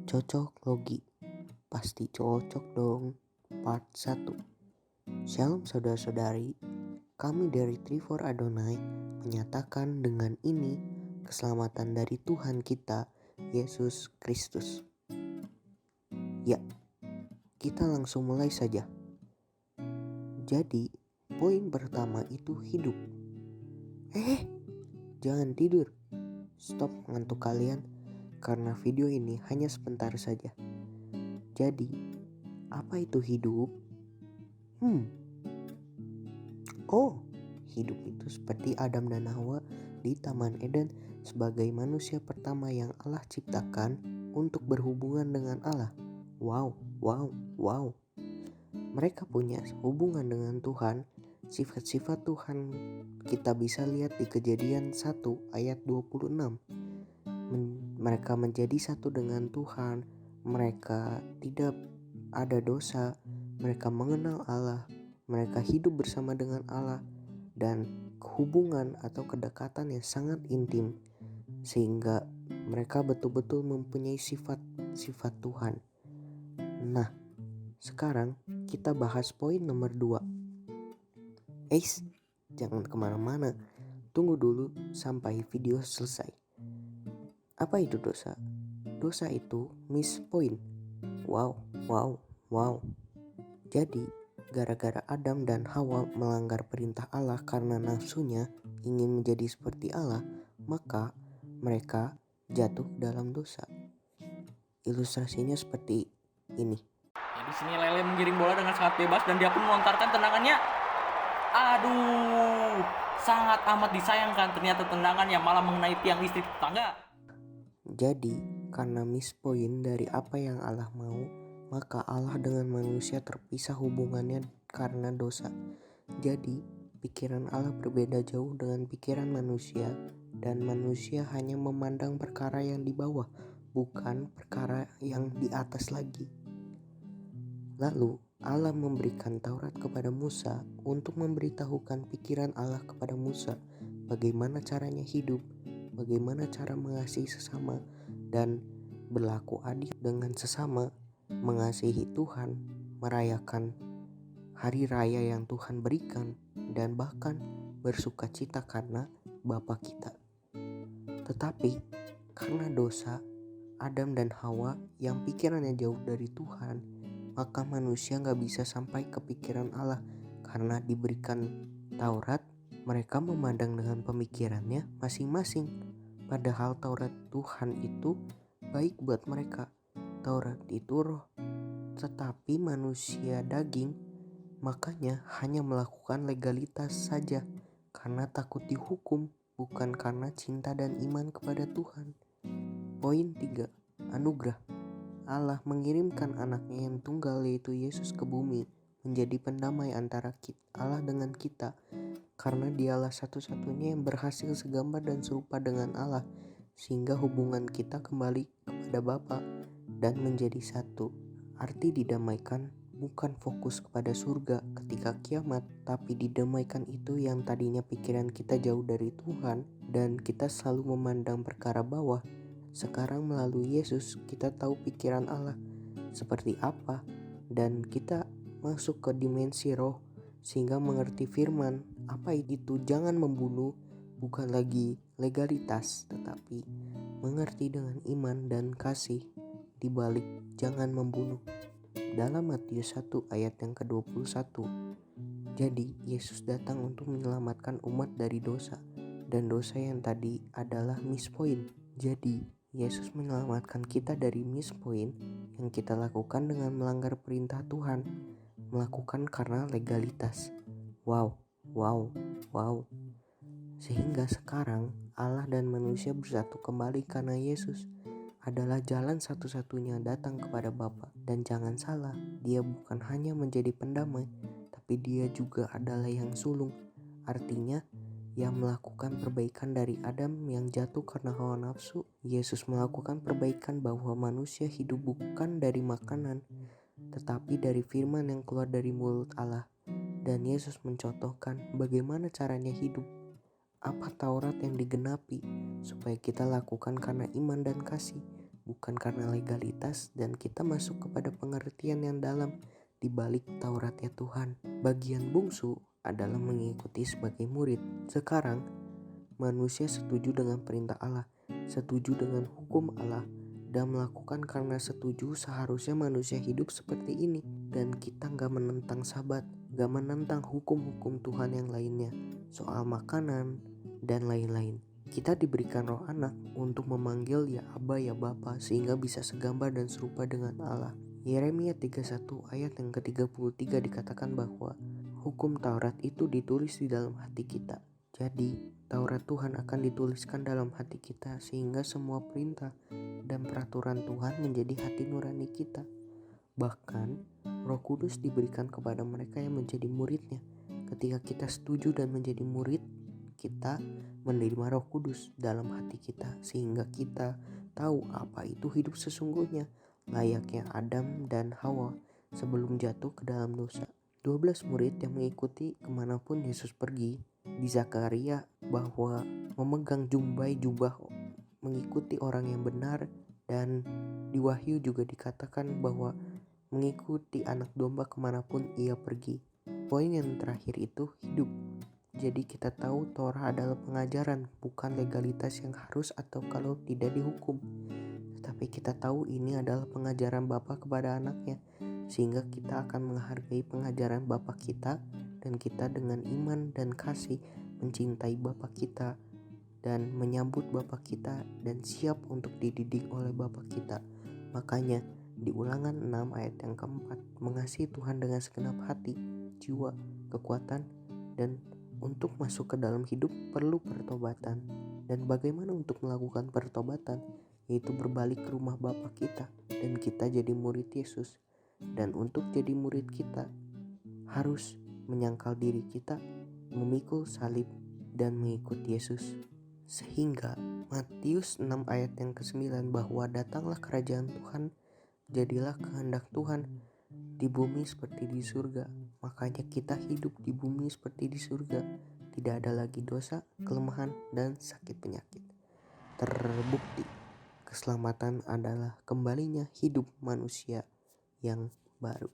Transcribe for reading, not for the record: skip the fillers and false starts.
Cocok logi, pasti cocok dong. Part 1. Shalom saudara-saudari, kami dari Trivor Adonai menyatakan dengan ini keselamatan dari Tuhan kita, Yesus Kristus. Ya, kita langsung mulai saja. Jadi, poin pertama itu hidup. Jangan tidur. Stop ngantuk kalian, karena video ini hanya sebentar saja. Jadi, apa itu hidup? Hidup itu seperti Adam dan Hawa di Taman Eden sebagai manusia pertama yang Allah ciptakan untuk berhubungan dengan Allah. Wow. Mereka punya hubungan dengan Tuhan. Sifat-sifat Tuhan kita bisa lihat di Kejadian 1 ayat 26. Mereka menjadi satu dengan Tuhan. Mereka tidak ada dosa. Mereka mengenal Allah. Mereka hidup bersama dengan Allah. Dan hubungan atau kedekatan yang sangat intim. Sehingga mereka betul-betul mempunyai sifat-sifat Tuhan. Nah, sekarang kita bahas poin nomor 2. Jangan kemana-mana. Tunggu dulu sampai video selesai. Apa itu dosa? Dosa itu miss point. Wow. Jadi, gara-gara Adam dan Hawa melanggar perintah Allah karena nafsunya ingin menjadi seperti Allah, maka mereka jatuh dalam dosa. Ilustrasinya seperti ini. Ya, di sini Lele menggiring bola dengan sangat bebas dan dia pun melontarkan tendangannya. Aduh, sangat amat disayangkan, ternyata tendangannya malah mengenai tiang listrik tetangga. Jadi, karena miss point dari apa yang Allah mau, maka Allah dengan manusia terpisah hubungannya karena dosa. Jadi, pikiran Allah berbeda jauh dengan pikiran manusia, dan manusia hanya memandang perkara yang di bawah, bukan perkara yang di atas lagi. Lalu, Allah memberikan Taurat kepada Musa untuk memberitahukan pikiran Allah kepada Musa, bagaimana caranya hidup, bagaimana cara mengasihi sesama, dan berlaku adil dengan sesama, mengasihi Tuhan, merayakan hari raya yang Tuhan berikan, dan bahkan bersukacita karena Bapa kita. Tetapi karena dosa Adam dan Hawa yang pikirannya jauh dari Tuhan, maka manusia gak bisa sampai ke pikiran Allah. Karena diberikan Taurat, mereka memandang dengan pemikirannya masing-masing. Padahal Taurat Tuhan itu baik buat mereka. Taurat itu roh, tetapi manusia daging, makanya hanya melakukan legalitas saja karena takut dihukum, bukan karena cinta dan iman kepada Tuhan. Poin 3. Anugerah. Allah mengirimkan anaknya yang tunggal yaitu Yesus ke bumi menjadi pendamai antara Allah dengan kita, karena dialah satu-satunya yang berhasil segambar dan serupa dengan Allah, sehingga hubungan kita kembali kepada Bapa dan menjadi satu. Arti didamaikan bukan fokus kepada surga ketika kiamat, tapi didamaikan itu yang tadinya pikiran kita jauh dari Tuhan dan kita selalu memandang perkara bawah. Sekarang melalui Yesus kita tahu pikiran Allah seperti apa, dan kita masuk ke dimensi roh sehingga mengerti firman. Apa itu jangan membunuh, bukan lagi legalitas, tetapi mengerti dengan iman dan kasih di balik jangan membunuh. Dalam Matius 1 ayat yang ke-21. Jadi Yesus datang untuk menyelamatkan umat dari dosa, dan dosa yang tadi adalah miss point. Jadi Yesus menyelamatkan kita dari miss point yang kita lakukan dengan melanggar perintah Tuhan, melakukan karena legalitas. Wow. Sehingga sekarang Allah dan manusia bersatu kembali karena Yesus adalah jalan satu-satunya datang kepada Bapa. Dan jangan salah, dia bukan hanya menjadi pendamai, tapi dia juga adalah yang sulung. Artinya, yang melakukan perbaikan dari Adam yang jatuh karena hawa nafsu. Yesus melakukan perbaikan bahwa manusia hidup bukan dari makanan, tetapi dari firman yang keluar dari mulut Allah. Dan Yesus mencontohkan bagaimana caranya hidup, apa Taurat yang digenapi, supaya kita lakukan karena iman dan kasih. bukan karena legalitas, dan kita masuk kepada pengertian yang dalam di balik Tauratnya Tuhan. Bagian bungsu adalah mengikuti sebagai murid. Sekarang manusia setuju dengan perintah Allah, setuju dengan hukum Allah, dan melakukan karena setuju. Seharusnya manusia hidup seperti ini, dan kita gak menentang Sabat, gak menentang hukum-hukum Tuhan yang lainnya, soal makanan dan lain-lain. Kita diberikan roh anak untuk memanggil ya Aba ya Bapa, sehingga bisa segambar dan serupa dengan Allah. Yeremia 31 ayat yang ke-33 dikatakan bahwa hukum Taurat itu ditulis di dalam hati kita. Jadi Taurat Tuhan akan dituliskan dalam hati kita, sehingga semua perintah dan peraturan Tuhan menjadi hati nurani kita. Bahkan Roh Kudus diberikan kepada mereka yang menjadi muridnya. Ketika kita setuju dan menjadi murid, kita menerima Roh Kudus dalam hati kita, sehingga kita tahu apa itu hidup sesungguhnya, layaknya Adam dan Hawa sebelum jatuh ke dalam dosa. 12 murid yang mengikuti kemanapun Yesus pergi. Di Zakaria bahwa memegang jubah mengikuti orang yang benar, dan di Wahyu juga dikatakan bahwa mengikuti anak domba kemanapun ia pergi. Poin yang terakhir itu hidup. Jadi kita tahu Torah adalah pengajaran, bukan legalitas yang harus atau kalau tidak dihukum. Tetapi kita tahu ini adalah pengajaran Bapa kepada anaknya, sehingga kita akan menghargai pengajaran Bapa kita, dan kita dengan iman dan kasih mencintai Bapa kita dan menyambut Bapa kita dan siap untuk dididik oleh Bapa kita. Makanya di Ulangan 6 ayat yang keempat, mengasihi Tuhan dengan segenap hati, jiwa, kekuatan, dan untuk masuk ke dalam hidup perlu pertobatan. Dan bagaimana untuk melakukan pertobatan? Yaitu berbalik ke rumah Bapa kita dan kita jadi murid Yesus. Dan untuk jadi murid kita harus menyangkal diri kita, memikul salib, dan mengikuti Yesus. Sehingga Matius 6 ayat yang ke-9 bahwa datanglah kerajaan Tuhan, jadilah kehendak Tuhan di bumi seperti di surga. Makanya kita hidup di bumi seperti di surga. Tidak ada lagi dosa, kelemahan, dan sakit penyakit. Terbukti keselamatan adalah kembalinya hidup manusia yang baru.